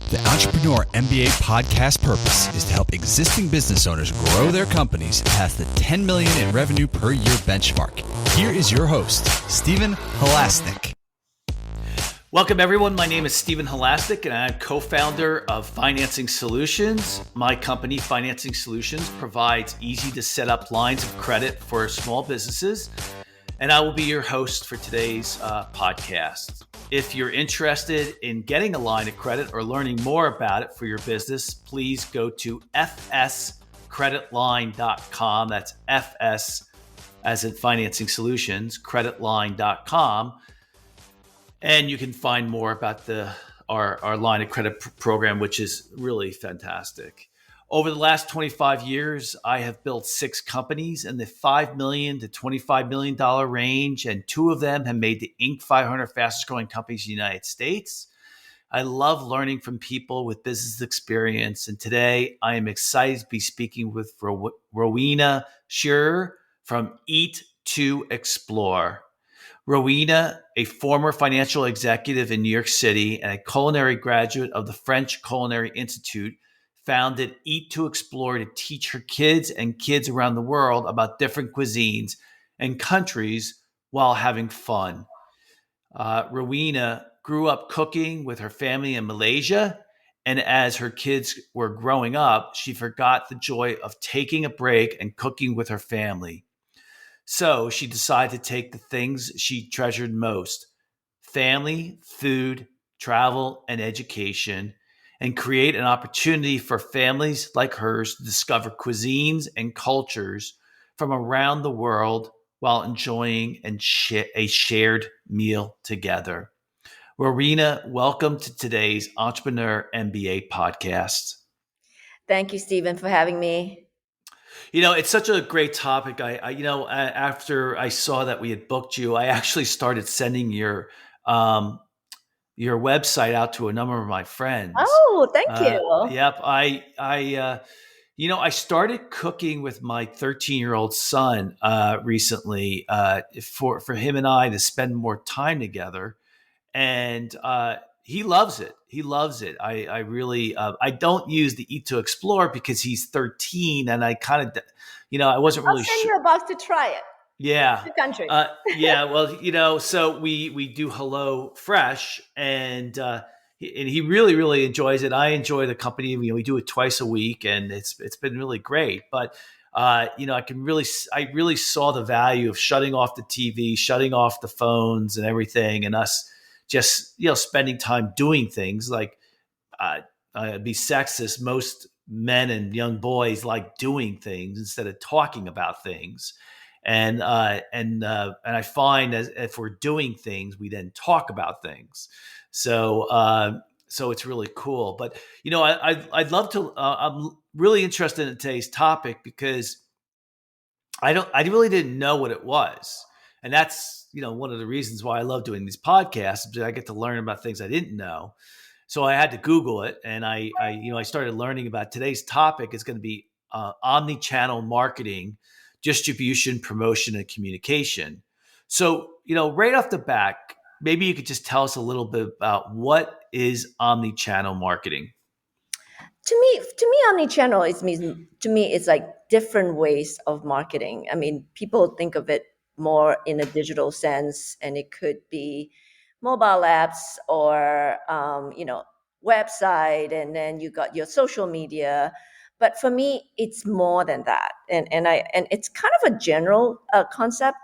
The Entrepreneur MBA podcast purpose is to help existing business owners grow their companies past the 10 million in revenue per year benchmark. Here is your host, Stephen Halasnik. Welcome, everyone. My name is Stephen Halasnik, and I'm co-founder of Financing Solutions. My company, Financing Solutions, provides easy-to-set-up lines of credit for small businesses, and I will be your host for today's podcast. If you're interested in getting a line of credit or learning more about it for your business, please go to fscreditline.com. That's FS as in Financing Solutions, creditline.com. And you can find more about our line of credit program, which is really fantastic. Over the last 25 years, I have built 6 companies in the $5 million to $25 million range, and 2 of them have made the Inc. 500 fastest growing companies in the United States. I love learning from people with business experience, and today I am excited to be speaking with Rowena Scherer from Eat2explore. Rowena, a former financial executive in New York City and a culinary graduate of the French Culinary Institute, founded Eat2explore to teach her kids and kids around the world about different cuisines and countries while having fun. Rowena grew up cooking with her family in Malaysia, and as her kids were growing up, she forgot the joy of taking a break and cooking with her family. So she decided to take the things she treasured most: family, food, travel, and education, and create an opportunity for families like hers to discover cuisines and cultures from around the world while enjoying a shared meal together. Rowena, welcome to today's Entrepreneur MBA podcast. Thank you, Stephen, for having me. You know, it's such a great topic. After I saw that we had booked you, I actually started sending your website out to a number of my friends. Oh, thank you. Yep. I started cooking with my 13-year-old son recently for him and I to spend more time together, and he loves it. He loves it. I really, I don't use the Eat2explore because he's 13, and I kind of, I wasn't really sure. I'll send you a box to try it. Yeah. The country. Well, so we do Hello Fresh, and he really, really enjoys it. I enjoy the company. We do it twice a week, and it's been really great. But I really saw the value of shutting off the TV, shutting off the phones and everything, and us just, spending time doing things like, be sexist. Most men and young boys like doing things instead of talking about things. And I find as if we're doing things, we then talk about things. So it's really cool. But, I'd love to, I'm really interested in today's topic because I really didn't know what it was. And that's, one of the reasons why I love doing these podcasts, is I get to learn about things I didn't know. So I had to Google it, and I started learning about today's topic. Is going to be omnichannel marketing, distribution, promotion, and communication. So, right off the bat, maybe you could just tell us a little bit about what is omnichannel marketing. To me, omnichannel it's like different ways of marketing. I mean, people think of it more in a digital sense, and it could be mobile apps or website, and then you got your social media. But for me, it's more than that, and it's kind of a general concept.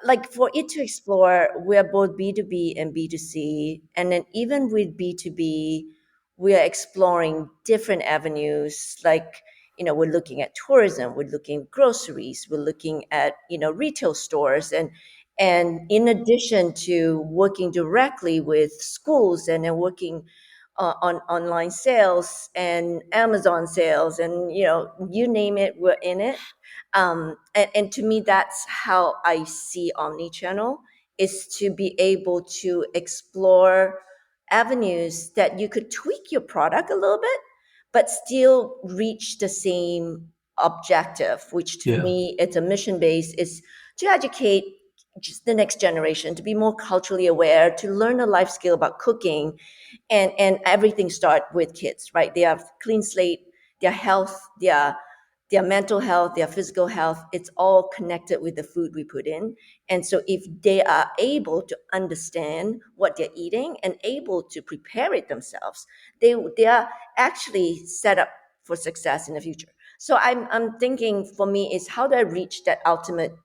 Like for Eat2explore, we're both B2B and B2C, and then even with B2B, we are exploring different avenues. Like, we're looking at tourism, we're looking at groceries, we're looking at retail stores, and in addition to working directly with schools, and then working on online sales and Amazon sales, and you name it, we're in it. And to me, that's how I see omnichannel, is to be able to explore avenues that you could tweak your product a little bit, but still reach the same objective, which to me, it's a mission-based, is to educate just the next generation to be more culturally aware, to learn a life skill about cooking, and everything start with kids, right? They have clean slate, their health, their mental health, their physical health, it's all connected with the food we put in. And so if they are able to understand what they're eating and able to prepare it themselves, they are actually set up for success in the future. So I'm thinking, for me, is how do I reach that ultimate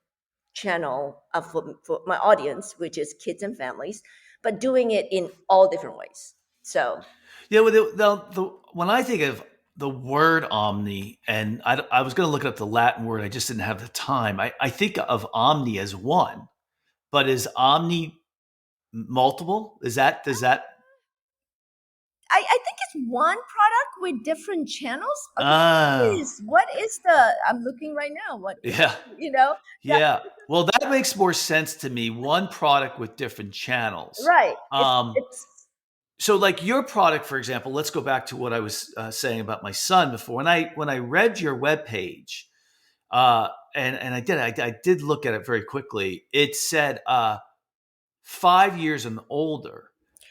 channel for my audience, which is kids and families, but doing it in all different ways. So Yeah, well, when I think of the word omni, and I was going to look up the Latin word, I just didn't have the time. I think of omni as one, but is omni multiple? Does that? I think it's one product with different channels. Okay, Ah, what is the? I'm looking right now. What is, yeah, that? yeah. Well, that makes more sense to me. One product with different channels. Right. Um, It's so, like your product, for example, let's go back to what I was saying about my son before. When I read your webpage, and I did look at it very quickly. It said 5 years and older.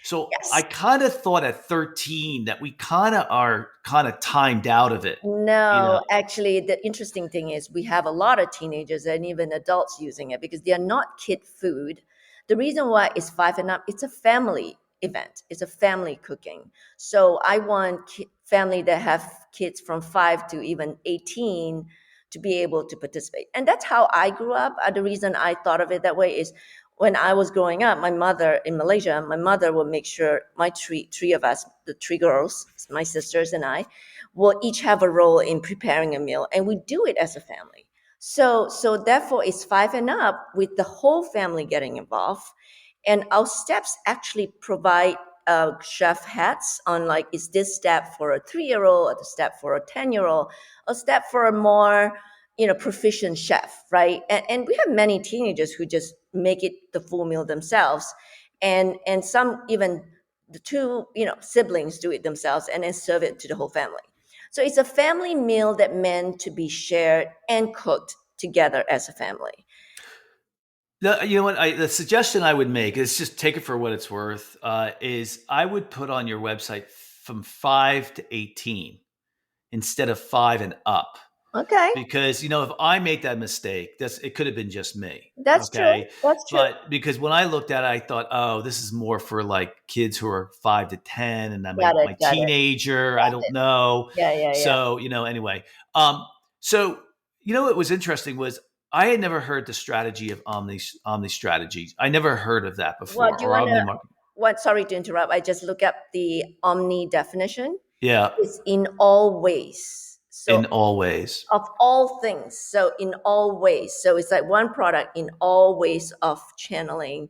So I yes. kind of thought at 13 that we kind of are kind of timed out of it, you No, know. actually, the interesting thing is we have a lot of teenagers and even adults using it because they are not kid food. The reason why it's five and up, it's a family event. It's a family cooking. So I want family that have kids from 5 to even 18 to be able to participate. And that's how I grew up. The reason I thought of it that way is when I was growing up, my mother in Malaysia, my mother would make sure my three of us, the three girls, my sisters and I, will each have a role in preparing a meal, and we do it as a family. So therefore it's five and up with the whole family getting involved. And our steps actually provide chef hats on, like, is this step for a 3-year-old, or the step for a 10-year-old, a step for a more proficient chef, right? And we have many teenagers who just make it the full meal themselves, and some even the two siblings do it themselves and then serve it to the whole family. So it's a family meal that meant to be shared and cooked together as a family. You know what? The suggestion I would make is just take it for what it's worth. Is I would put on your website from 5 to 18 instead of 5 and up. Okay, Because if I make that mistake, it could have been just me. that's true. Okay. That's true. But because when I looked at it, I thought, oh, this is more for like kids who are 5 to 10, and I'm Got it. my Got it. teenager. I Got don't it. know. Yeah, yeah, yeah. So, anyway. So what was interesting was I had never heard the strategy of omni strategies. I never heard of that Well, before, do you or want omni to? marketing. What? Sorry to interrupt. I just look up the Omni definition. Yeah, It's in all ways. So in all ways. of all things. So in all ways. So it's like one product in all ways of channeling,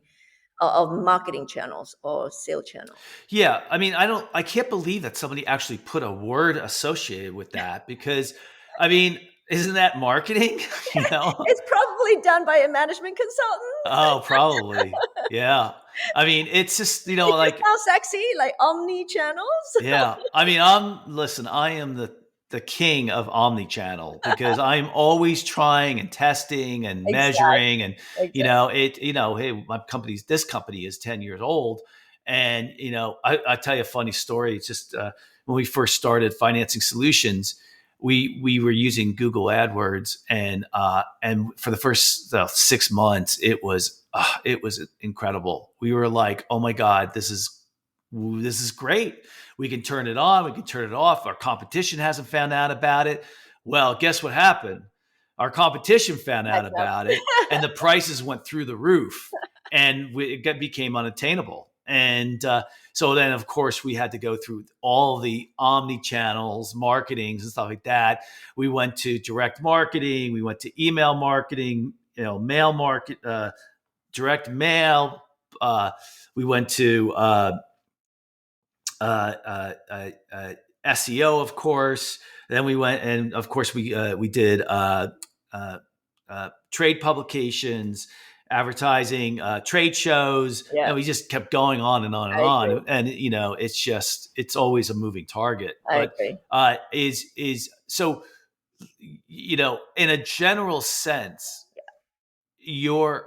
of marketing channels or sale channel. Yeah, I mean, I can't believe that somebody actually put a word associated with that because, I mean, isn't that marketing? you know? It's probably done by a management consultant. Oh, probably. Yeah. I mean, it's just, It just like, sounds sexy, like omni channels. yeah. I mean, listen, I am the king of omnichannel because I'm always trying and testing and Exactly. measuring and Exactly. hey, this company is 10 years old. And I tell you a funny story. It's just when we first started financing solutions, we were using Google AdWords, and for the first 6 months it was incredible. We were like, oh my God, this is great. We can turn it on, we can turn it off. Our competition hasn't found out about it. Well, guess what happened? Our competition found I out know. about it, and the prices went through the roof, and became unattainable. And so then, of course, we had to go through all the omni channels, marketings, and stuff like that. We went to direct marketing, we went to email marketing, mail market, direct mail. We went to SEO, of course. Then we went, and of course we did uh, trade publications, advertising, trade shows, Yeah, and we just kept going on and on and I agree. on. And it's always a moving target. I But agree. is so in a general sense, your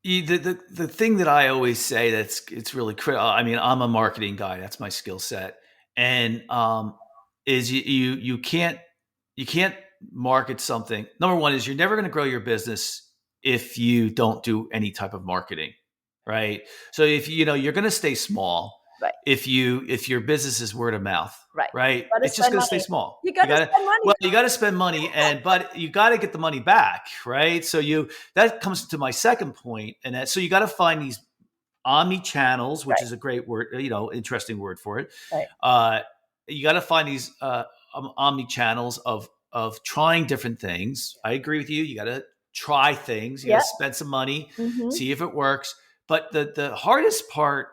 The thing that I always say it's really critical. I mean, I'm a marketing guy. That's my skill set, and is you can't market something. Number one is you're never going to grow your business if you don't do any type of marketing, right? So if you're going to stay small, Right. if your business is word of mouth, Right. right, Gotta it's just spend going to stay money. small. You You gotta got to spend money. well, you got to spend money, but you got to get the money back, right? So that comes to my second point, and so you got to find these omni channels, which Right. is a great word, interesting word for it. Right. You got to find these omni channels of trying different things. I agree with you. You got to try things. You got Yeah. to spend some money, Mm-hmm. see if it works. But the hardest part,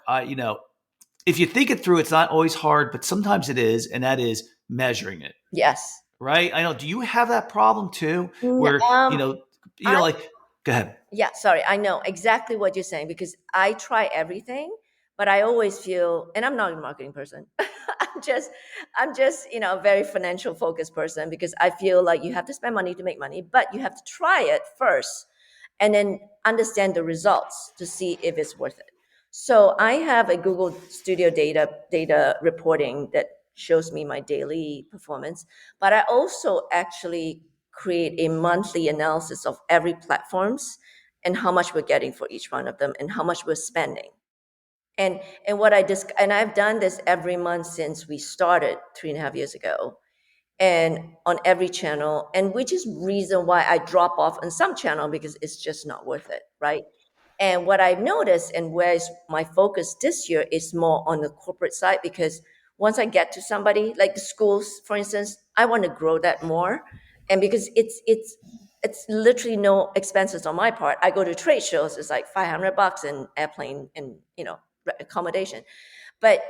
if you think it through, it's not always hard, but sometimes it is, and that is measuring it. Yes. Right? I know. Do you have that problem too, Mm, where I like? Go ahead. Yeah, sorry. I know exactly what you're saying because I try everything, but I always feel, and I'm not a marketing person. I'm just a very financial focused person because I feel like you have to spend money to make money, but you have to try it first and then understand the results to see if it's worth it. So I have a Google Studio data reporting that shows me my daily performance, but I also actually create a monthly analysis of every platforms and how much we're getting for each one of them and how much we're spending. And what and I've done this every month since we started 3.5 years ago and on every channel, and which is reason why I drop off on some channel because it's just not worth it, right? And what I've noticed and where is my focus this year is more on the corporate side because once I get to somebody like the schools, for instance, I want to grow that more. And because it's literally no expenses on my part. I go to trade shows, it's like $500 in airplane and accommodation. But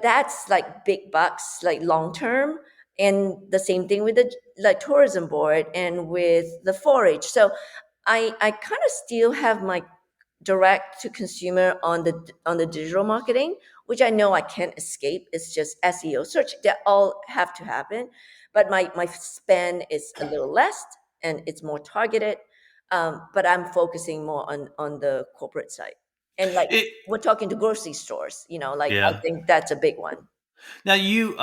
that's like big bucks, like long term. And the same thing with the like tourism board and with the forage. So I kind of still have my direct to consumer on the digital marketing, which I know I can't escape. It's just SEO search that all have to happen, but my spend is a little less and it's more targeted. But I'm focusing more on the corporate side, and like It, we're talking to grocery stores. Like I yeah. think that's a big one. Now you're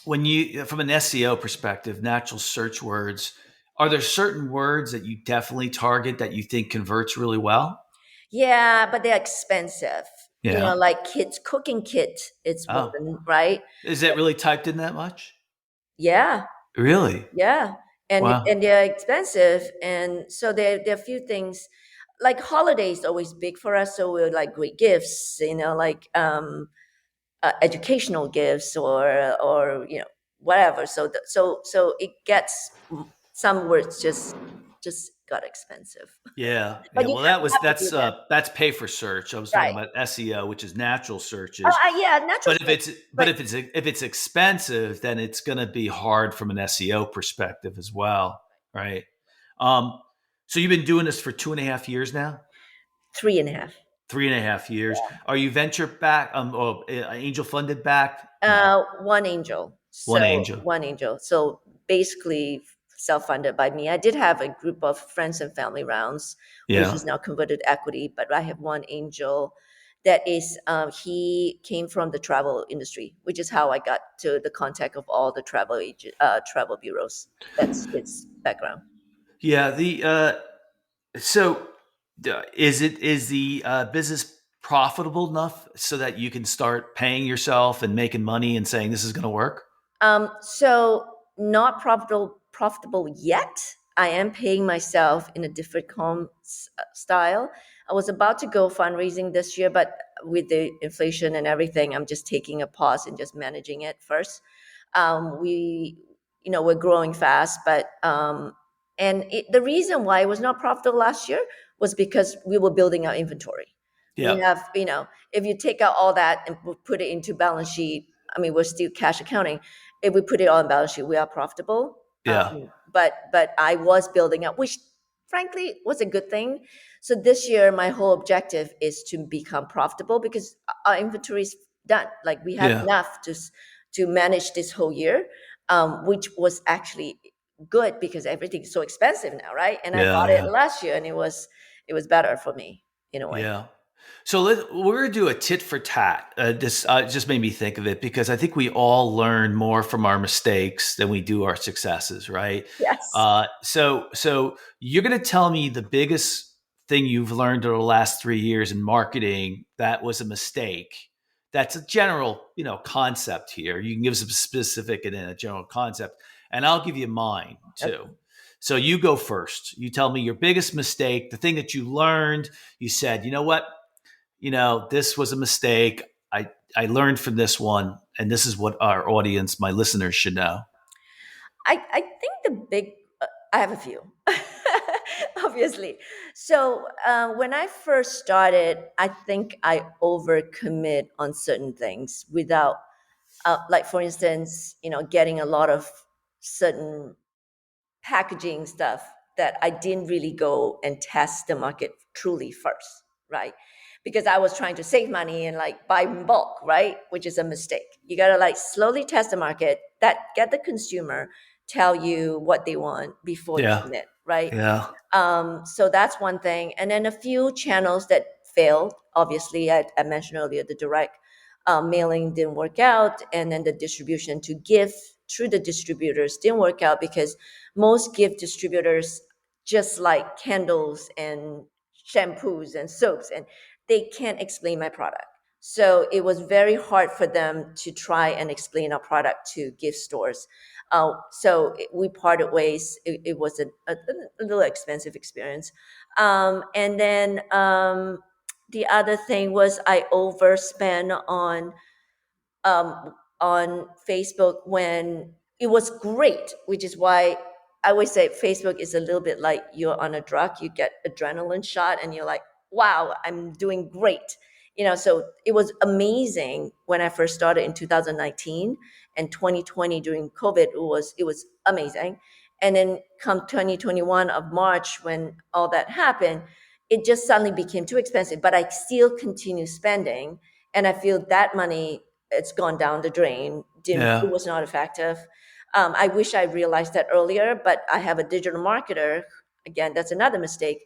when you from an SEO perspective, natural search words. Are there certain words that you definitely target that you think converts really well? Yeah, but they're expensive. Yeah. Like kids cooking kit. It's Oh, one, right? is that really typed in that much? Yeah, Really? yeah, Wow. and they're expensive, and so there are a few things. Like holidays always big for us, so we're like great gifts, like educational gifts or whatever. So it gets some words just got expensive, Yeah. but Yeah. you Well, have to do that, that's pay for search. I was talking right? about SEO, which is natural Oh, searches. yeah, natural search, But but if it's expensive, then it's going to be hard from an SEO perspective as well, right? Um, so you've been doing this for 2.5 years now, 3.5. 3.5 years. Are you venture back? Angel funded back? No, One angel. one So angel. one angel. So basically self-funded by me. I did have a group of friends and family rounds, which Yeah, is now converted to equity, but I have one angel that is he came from the travel industry, which is how I got to the contact of all the travel bureaus. That's his background. yeah. So is the business profitable enough so that you can start paying yourself and making money and saying this is going to work? So not profitable yet. I am paying myself in a different style. I was about to go fundraising this year, but with the inflation and everything, I'm just taking a pause and just managing it first. We're growing fast, but the reason why it was not profitable last year was because we were building our inventory. We Yeah, have, if you take out all that and put it into balance sheet, I mean, we're still cash accounting. If we put it on balance sheet, we are profitable. yeah, But I was building up, which frankly was a good thing. So this year, my whole objective is to become profitable because our inventory is done. Like we have yeah. enough to manage this whole year, which was actually good because everything's so expensive now, right? And I Yeah, bought it yeah, last year, and it was better for me in a way. yeah. So we're gonna do a tit for tat. This just made me think of it because I think we all learn more from our mistakes than we do our successes, right? Yes. So you're gonna tell me the biggest thing you've learned over the last 3 years in marketing that was a mistake. That's a general, concept here. You can give some specific and then a general concept, and I'll give you mine too. Okay. So you go first. You tell me your biggest mistake, the thing that you learned. You said, you know what? This was a mistake. I learned from this one, and this is what our audience, my listeners, should know. I think the big, I have a few, obviously. So when I first started, I think I overcommit on certain things without, like for instance, getting a lot of certain packaging stuff that I didn't really go and test the market truly first, right? Because I was trying to save money and like buy in bulk, right? Which is a mistake. You gotta like slowly test the market, that get the consumer tell you what they want before you Yeah, commit, right? yeah, So that's one thing. And then a few channels that failed. Obviously, I mentioned earlier the direct mailing didn't work out, and then the distribution to gift through the distributors didn't work out because most gift distributors just like candles and shampoos and soaps, and they can't explain my product. So it was very hard for them to try and explain our product to gift stores. We parted ways. It was a little expensive experience. And then the other thing was I overspent on Facebook when it was great, which is why I always say Facebook is a little bit like you're on a drug. You get adrenaline shot and you're like, wow, I'm doing great. So it was amazing when I first started in 2019 and 2020 during COVID. It was amazing. And then come 2021 of March when all that happened, it just suddenly became too expensive, but I still continue spending. And I feel that money, it's gone down the drain. It yeah, was not effective. I wish I realized that earlier, but I have a digital marketer. Again, that's another mistake.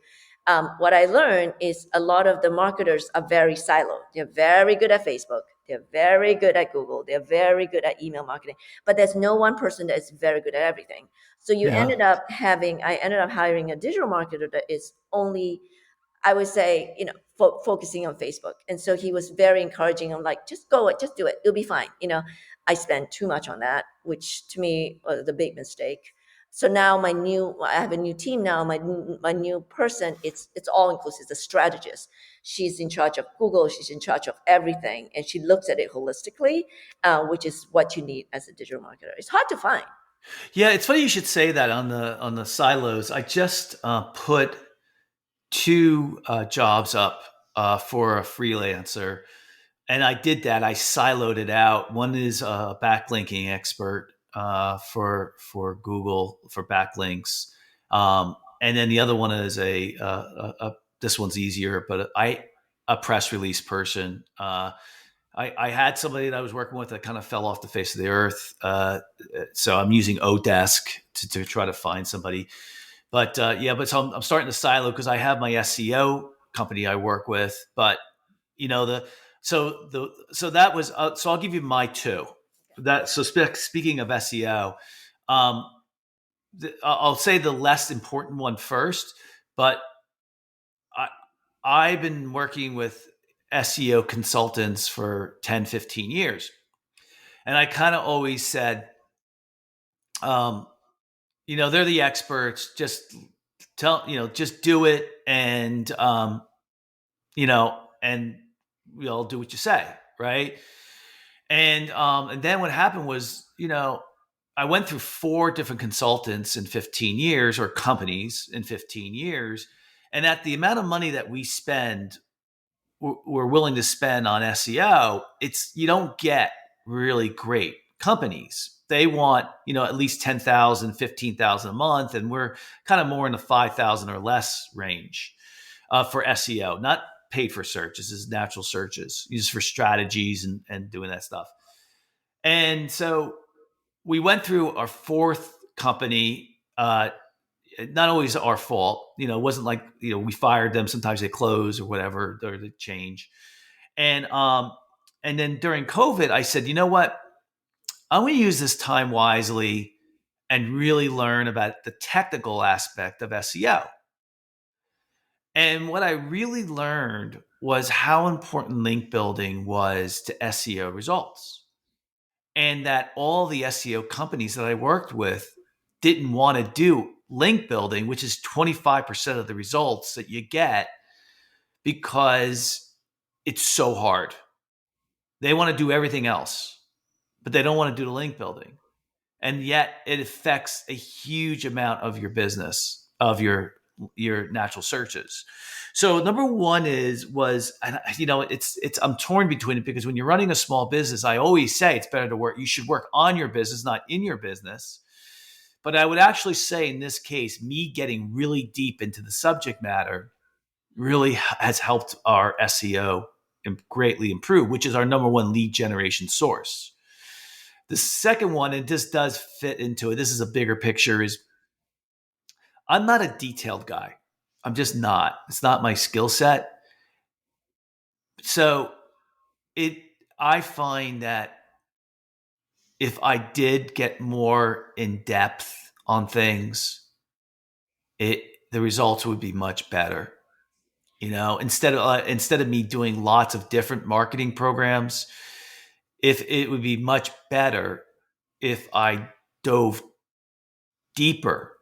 What I learned is a lot of the marketers are very siloed. They're very good at Facebook. They're very good at Google. They're very good at email marketing. But there's no one person that is very good at everything. So yeah, I ended up hiring a digital marketer that is only, I would say, focusing on Facebook. And so he was very encouraging. I'm like, just go it, just do it. It'll be fine. I spent too much on that, which to me was the big mistake. So now I have a new team now. My new person, it's all inclusive. It's a strategist. She's in charge of Google. She's in charge of everything, and she looks at it holistically, which is what you need as a digital marketer. It's hard to find. yeah. It's funny you should say that on the silos. I just put two jobs up for a freelancer, and I did that. I siloed it out. One is a backlinking expert for Google for backlinks, and then the other one is this one's easier, but a press release person. I had somebody that I was working with that kind of fell off the face of the earth, so I'm using Odesk to try to find somebody. But I'm starting to silo because I have my SEO company I work with, but you know the so that was so I'll give you my two. Speaking of SEO, um, I'll say the less important one first, but I I've been working with SEO consultants for 10, 15 years. And I kind of always said, um, they're the experts. Just do it, and we'll do what you say, right? And then what happened was, I went through four different consultants in 15 years or companies in 15 years. And at the amount of money that we're willing to spend on SEO, you don't get really great companies. They want, at least 10,000, 15,000 a month. And we're kind of more in the 5,000 or less range for SEO, not paid for search. This is natural searches used for strategies and doing that stuff. And so we went through our fourth company. Uh, not always our fault. It wasn't like, we fired them. Sometimes they close or whatever, or they change. And then during COVID, I said, you know what? I'm going to use this time wisely and really learn about the technical aspect of SEO. And what I really learned was how important link building was to SEO results. And that all the SEO companies that I worked with didn't want to do link building, which is 25% of the results that you get, because it's so hard. They want to do everything else, but they don't want to do the link building. And yet it affects a huge amount of your business, of your natural searches. So number one it's I'm torn between it, because when you're running a small business, I always say it's better to work. You should work on your business, not in your business. But I would actually say in this case, me getting really deep into the subject matter really has helped our SEO greatly improve, which is our number one lead generation source. The second one, and this does fit into it, this is a bigger picture, is I'm not a detailed guy. I'm just not. It's not my skill set. So I find that if I did get more in depth on things, the results would be much better. Instead of me doing lots of different marketing programs, if it would be much better if I dove deeper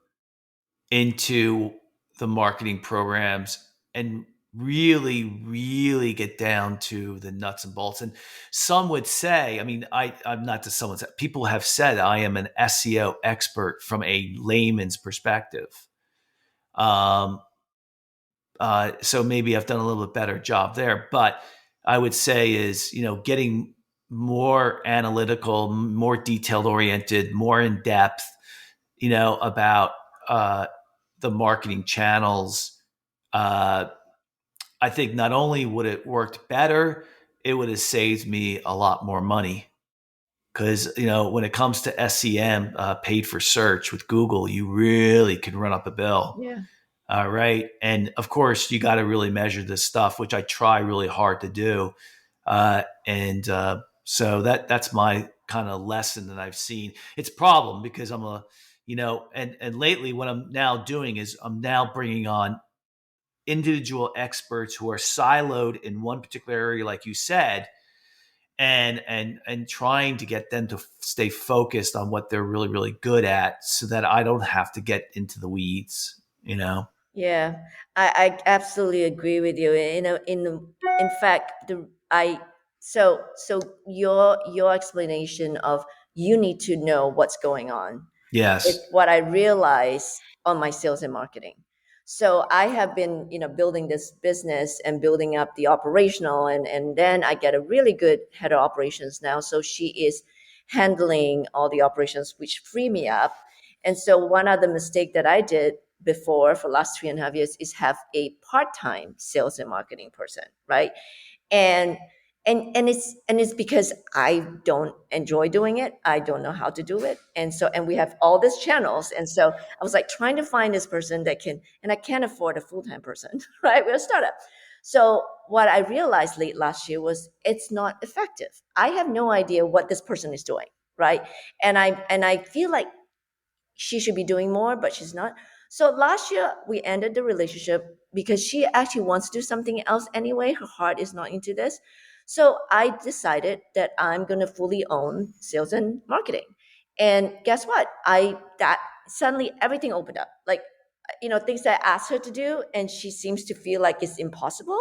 into the marketing programs and really, really get down to the nuts and bolts. And some would say, I'm not just someone said, people have said I am an SEO expert from a layman's perspective. So maybe I've done a little bit better job there, but I would say is, getting more analytical, more detailed oriented, more in depth, about the marketing channels. I think not only would it worked better, it would have saved me a lot more money. Because, when it comes to SEM, paid for search with Google, you really can run up a bill. Yeah. Right. And of course, you got to really measure this stuff, which I try really hard to do. So that's my kind of lesson that I've seen. It's a problem because and lately what I'm now doing is I'm now bringing on individual experts who are siloed in one particular area, like you said, and trying to get them to stay focused on what they're really, really good at, so that I don't have to get into the weeds. Yeah, I absolutely agree with you. In fact, so your explanation of you need to know what's going on is Yes. what I realized on my sales and marketing. So I have been, building this business and building up the operational, and then I get a really good head of operations now. So she is handling all the operations, which free me up. And so one other mistake that I did before for last 3.5 years is have a part-time sales and marketing person, right? And it's because I don't enjoy doing it. I don't know how to do it. And we have all these channels. And so I was like trying to find this person that can, and I can't afford a full-time person, right? We're a startup. So what I realized late last year was it's not effective. I have no idea what this person is doing, right? And I feel like she should be doing more, but she's not. So last year we ended the relationship because she actually wants to do something else anyway. Her heart is not into this. So I decided that I'm going to fully own sales and marketing. And guess what? That suddenly everything opened up. Like, things that I asked her to do and she seems to feel like it's impossible.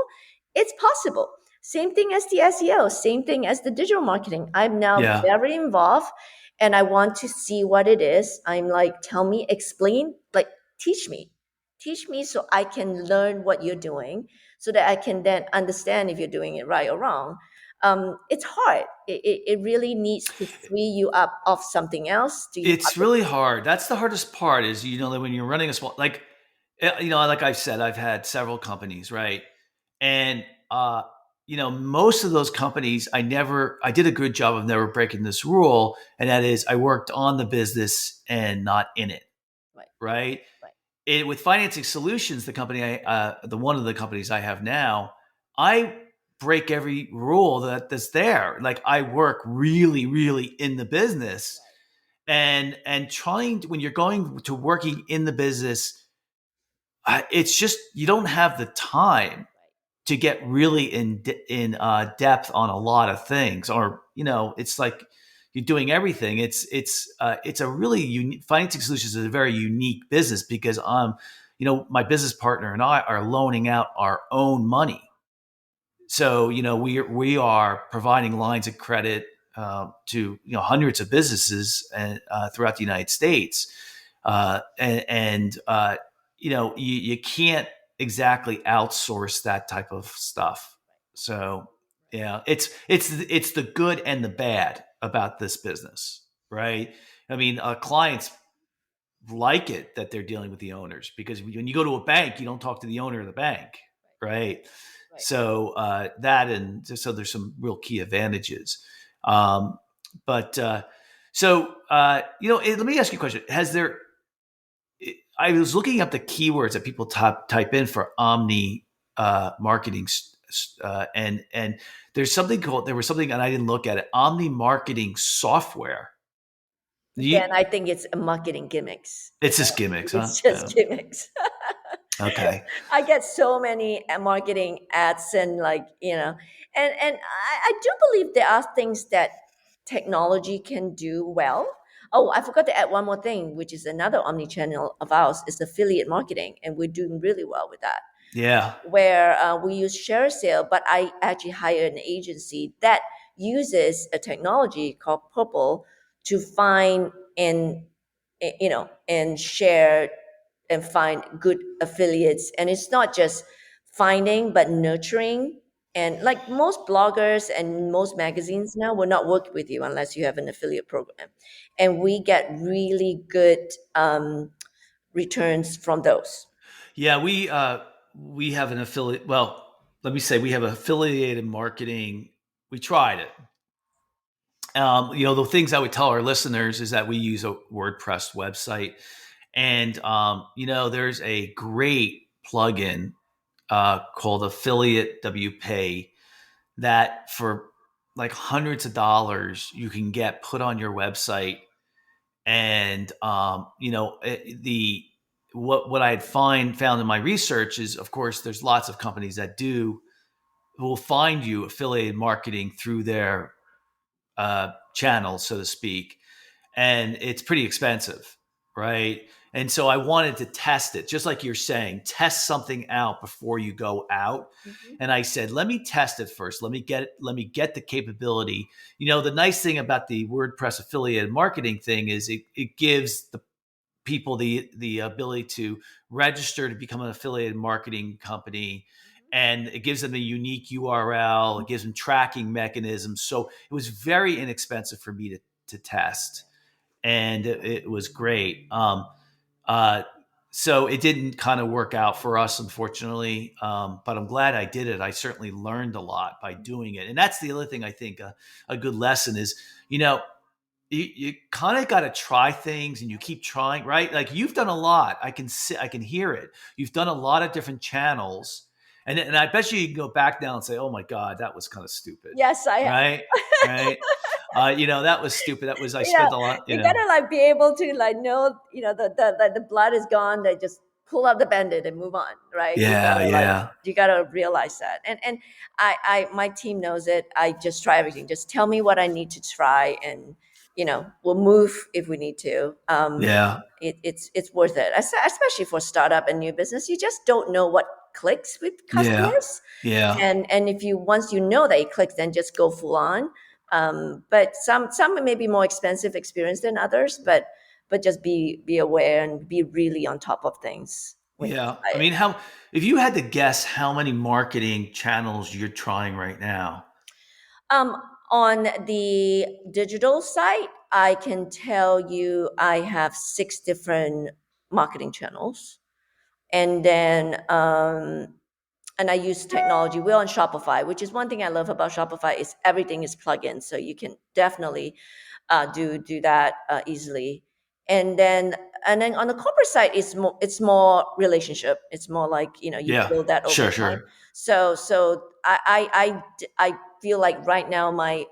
It's possible. Same thing as the SEO, same thing as the digital marketing. I'm now Yeah. very involved and I want to see what it is. I'm like, tell me, explain, like, teach me so I can learn what you're doing so that I can then understand if you're doing it right or wrong. It's hard. It really needs to free you up of something else. It's really hard. That's the hardest part is, that when you're running a small, like I've said, I've had several companies, right? And, most of those companies, I did a good job of never breaking this rule. And that is I worked on the business and not in it. Right. right? Right. With Financing Solutions, the one of the companies I have now, I break every rule that's there. Like I work really, really in the business, and trying to, when you're going to working in the business, it's just you don't have the time to get really in depth on a lot of things, or it's like you're doing everything. It's a really unique. Financing Solutions is a very unique business because my business partner and I are loaning out our own money. So we are providing lines of credit to hundreds of businesses and throughout the United States, and you can't exactly outsource that type of stuff. So yeah, it's the good and the bad about this business, right? I mean, clients like it that they're dealing with the owners, because when you go to a bank, you don't talk to the owner of the bank, right? Right. So that, and so there's some real key advantages. But so let me ask you a question. I was looking up the keywords that people type in for omni marketing, and there was something, and I didn't look at it. Omni marketing software. Again, I think it's marketing gimmicks. It's just gimmicks, huh? It's just gimmicks. Okay. I get so many marketing ads, and and I do believe there are things that technology can do well. Oh, I forgot to add one more thing, which is another omni-channel of ours is affiliate marketing, and we're doing really well with that. Yeah. Where we use share sale, but I actually hire an agency that uses a technology called Purple to find and share and find good affiliates. And it's not just finding, but nurturing. And like most bloggers and most magazines now will not work with you unless you have an affiliate program. And we get really good returns from those. Yeah, we have an affiliate. Well, let me say we have affiliated marketing. We tried it. The things I would tell our listeners is that we use a WordPress website, and there's a great plugin called Affiliate WPay that for like hundreds of dollars you can get put on your website, and the what I had found in my research is, of course, there's lots of companies that will find you affiliated marketing through their channels, so to speak, and it's pretty expensive, right? And so I wanted to test it, just like you're saying, test something out before you go out. Mhm. And I said, let me test it first. Let me get the capability. The nice thing about the WordPress affiliated marketing thing is it gives the people the ability to register to become an affiliated marketing company, and it gives them a unique URL. It gives them tracking mechanisms. So it was very inexpensive for me to test, and it was great. Uh, so it didn't kind of work out for us, unfortunately, but I'm glad I did it. I certainly learned a lot by doing it, and that's the other thing I think a good lesson is, you kind of got to try things, and you keep trying, right? Like you've done a lot. I can hear it. You've done a lot of different channels, and I bet you can go back now and say, "Oh my God, that was kind of stupid," Yes, I have. right? Right? That was stupid. I Yeah, spent a lot. you gotta like be able to like know, the blood is gone. They just pull out the bandit and move on, right? Yeah, yeah, You gotta realize that. And I my team knows it. I just try everything. Just tell me what I need to try, and we'll move if we need to. yeah, It's worth it, especially for startup and new business. You just don't know what clicks with yeah, customers, yeah, and if you once you know that it clicks, then just go full on. But some may be more expensive experience than others, but just be aware and be really on top of things when you yeah. try I it. mean, if you had to guess how many marketing channels you're trying right now? Um, on the digital side, I can tell you I have 6 different marketing channels, and then and I use technology. We're on Shopify, which is one thing I love about Shopify is everything is plug-in, so you can definitely do that easily. And then on the corporate side, it's more relationship. It's more like, you Yeah. build that over time. Sure. So I feel like right now my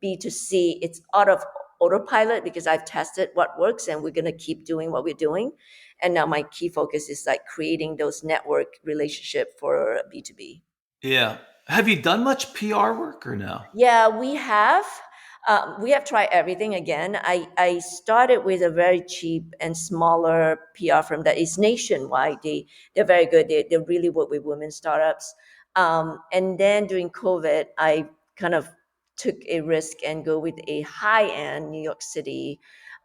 B2C, it's out of autopilot because I've tested what works and we're going to keep doing what we're doing. And now my key focus is like creating those network relationship for B2B. Yeah. Have you done much PR work or no? Yeah, we have. We have tried everything again. I started with a very cheap and smaller PR firm that is nationwide. They're very good. They really work with women startups. And then during COVID, I kind of took a risk and go with a high end New York City,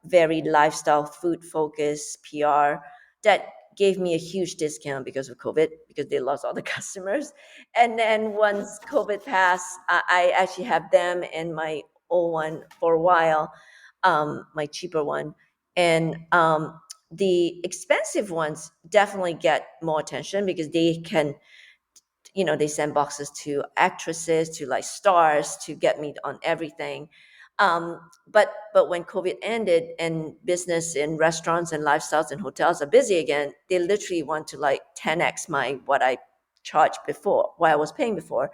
very lifestyle, food focused PR that gave me a huge discount because of COVID, because they lost all the customers. And then once COVID passed, I actually have them and my old one for a while, my cheaper one. And the expensive ones definitely get more attention because they can, they send boxes to actresses, to like stars, to get me on everything. But when COVID ended and business in restaurants and lifestyles and hotels are busy again, they literally want to like 10x my what I charged before, what I was paying before.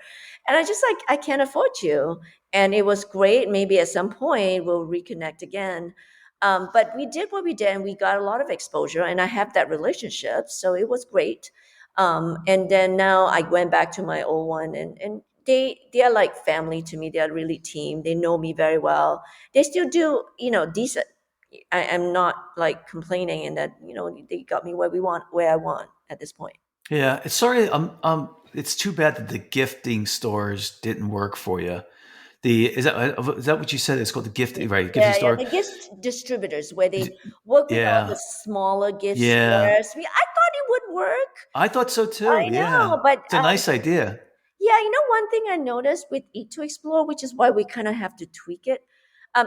And I just like, I can't afford you. And it was great. Maybe at some point we'll reconnect again. But we did what we did and we got a lot of exposure and I have that relationship. So it was great. And then now I went back to my old one and they are like family to me. They are really team. They know me very well. They still do, decent. I'm not like complaining in that, they got me where I want at this point. Yeah. Sorry. It's too bad that the gifting stores didn't work for you. Is that what you said? It's called the gift, right? Gifting Yeah, store. the gift distributors where they work with all the Yeah. smaller gift Yeah. stores. I thought it would work. I thought so too. I Yeah. know, but It's a nice idea. yeah, one thing I noticed with Eat2explore, which is why we kind of have to tweak it,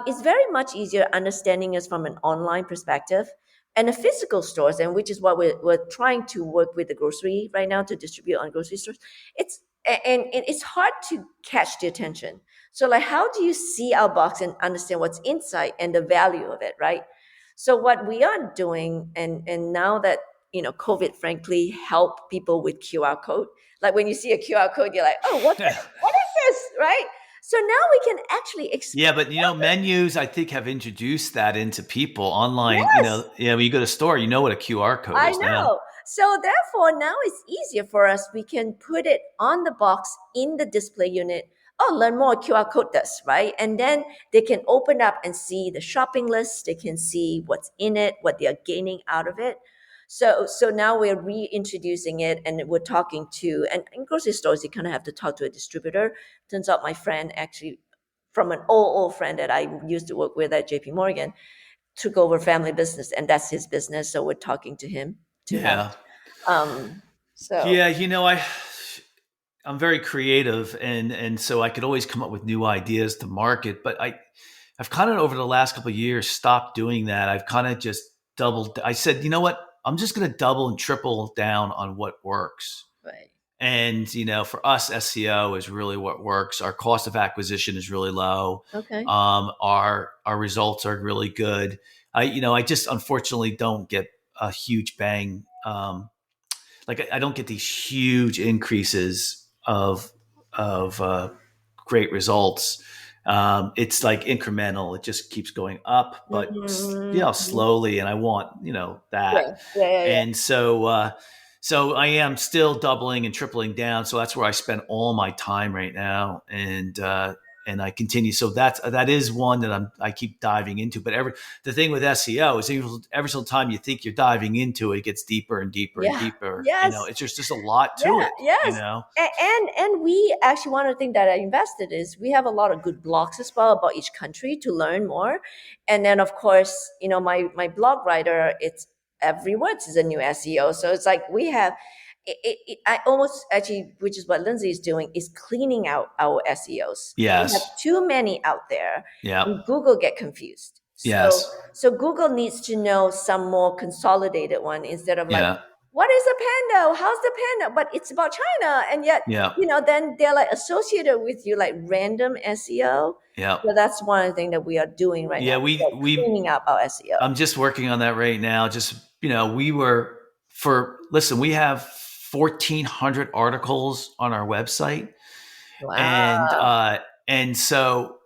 it's very much easier understanding us from an online perspective and the physical stores, and which is what we're trying to work with the grocery right now to distribute on grocery stores. And it's hard to catch the attention. So like, how do you see our box and understand what's inside and the value of it, right? So what we are doing, and now that COVID, frankly, help people with QR code. Like when you see a QR code, you're like, oh, what is this, right? So now we can actually Yeah, explain. but menus I think have introduced that into people online. Yes, Yeah, when you go to store, you know what a QR code I is now. know. So therefore, now it's easier for us. We can put it on the box in the display unit. Oh, learn more QR code does, right? And then they can open up and see the shopping list. They can see what's in it, what they are gaining out of it. So now we're reintroducing it, and we're talking to, and in grocery stores you kind of have to talk to a distributor. Turns out my friend actually, from an old friend that I used to work with at JP Morgan, took over family business, and that's his business. So we're talking to him to have. Yeah. Um, so Yeah, I'm very creative and so I could always come up with new ideas to market, but I've kind of over the last couple of years stopped doing that. I've kind of just I said, you know what? I'm just going to double and triple down on what works. right, And for us, SEO is really what works. Our cost of acquisition is really low. okay, Our results are really good. I just unfortunately don't get a huge bang. Like I don't get these huge increases of great results. It's like incremental. It just keeps going up, but mm-hmm. slowly. And I want that. Yeah. And so I am still doubling and tripling down. So that's where I spend all my time right now, and I continue. So that is one that I keep diving into. But the thing with SEO is every single time you think you're diving into it, it gets deeper and deeper and Yeah, deeper. yes, It's just a lot to yeah, it. yes. And we actually, one of the things that I invested is we have a lot of good blogs as well about each country to learn more. And then of course, my blog writer, it's every word is a new SEO. So it's like we have I almost actually, which is what Lindsay is doing, is cleaning out our SEOs. We have Yes. too many out there, Yeah. and Google get confused. So Yes. so Google needs to know some more consolidated one instead of like Yeah. what is a panda? How's the panda? But it's about China. And yet, Yeah. then they're like associated with you, like random SEO. Yeah. So that's one of the things that we are doing right Yeah. now. We Cleaning up our SEO. I'm just working on that right now. Just, we have 1,400 articles on our website. Wow. And so,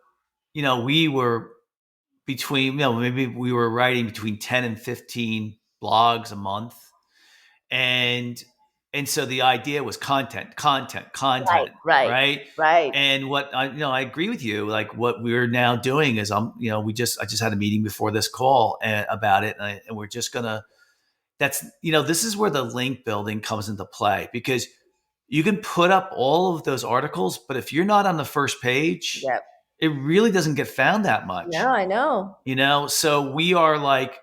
we were between, maybe we were writing between 10 and 15 blogs a month. And so the idea was content, right? Right. And what I agree with you. Like what we're now doing is I just had a meeting before this call about it. And we're just going to, this is where the link building comes into play, because you can put up all of those articles, but if you're not on the first page, Yep. it really doesn't get found that much. No, I know. So we are like,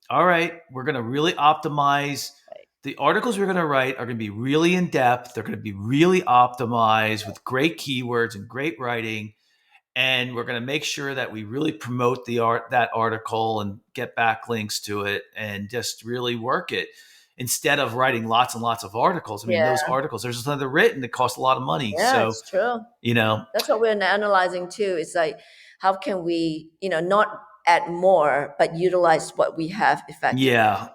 all right, we're going to really optimize. The articles we're going to write are going to be really in depth. They're going to be really optimized with great keywords and great writing. And we're going to make sure that we really promote that article and get backlinks to it and just really work it, instead of writing lots and lots of articles. I mean, those articles, there's just another written that cost a lot of money. Yeah, So, it's true. That's what we're analyzing too. It's like, how can we, not add more, but utilize what we have effectively. Yeah.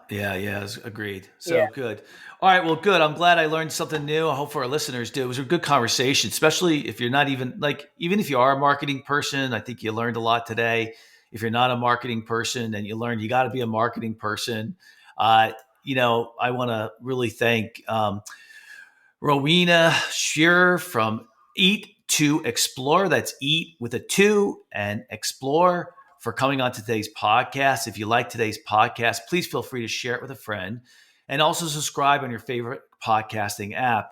Agreed. So good. All right. Well, good. I'm glad I learned something new. I hope for our listeners do. It was a good conversation, especially if you're not even if you are a marketing person. I think you learned a lot today. If you're not a marketing person, and you learned you got to be a marketing person. I want to really thank Rowena Scherer from Eat2explore. That's Eat with a 2 and Explore, for coming on today's podcast. If you like today's podcast, please feel free to share it with a friend, and also subscribe on your favorite podcasting app.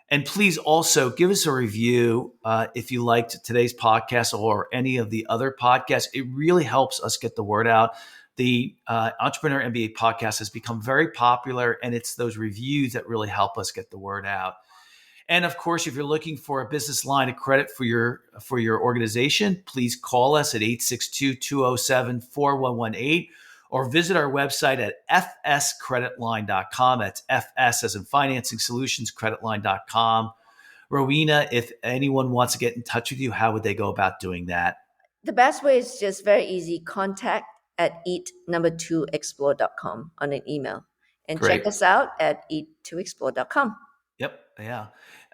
And please also give us a review if you liked today's podcast or any of the other podcasts. It really helps us get the word out. The Entrepreneur MBA podcast has become very popular, and it's those reviews that really help us get the word out. And of course, if you're looking for a business line of credit for your organization, please call us at 862-207-4118, or visit our website at fscreditline.com. That's FS as in Financing Solutions, creditline.com. Rowena, if anyone wants to get in touch with you, how would they go about doing that? The best way is just very easy. Contact at eat2explore.com on an email. And Great. Check us out at eat2explore.com. Yep. Yeah.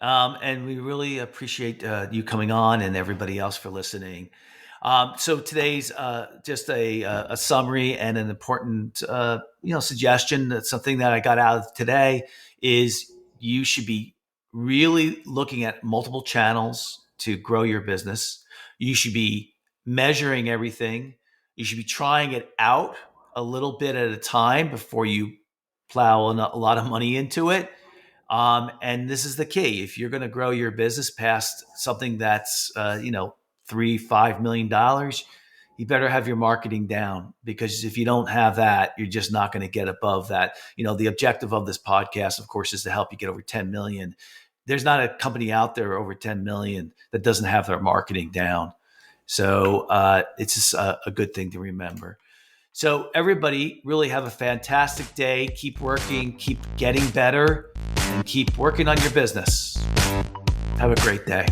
And we really appreciate you coming on, and everybody else for listening. So today's just a summary and an important suggestion. That's something that I got out of today is you should be really looking at multiple channels to grow your business. You should be measuring everything. You should be trying it out a little bit at a time before you plow a lot of money into it. And this is the key. If you're going to grow your business past something that's, $3-5 million, you better have your marketing down, because if you don't have that, you're just not going to get above that. The objective of this podcast, of course, is to help you get over 10 million. There's not a company out there over 10 million that doesn't have their marketing down. So it's just a good thing to remember. So everybody, really have a fantastic day. Keep working, keep getting better, and keep working on your business. Have a great day.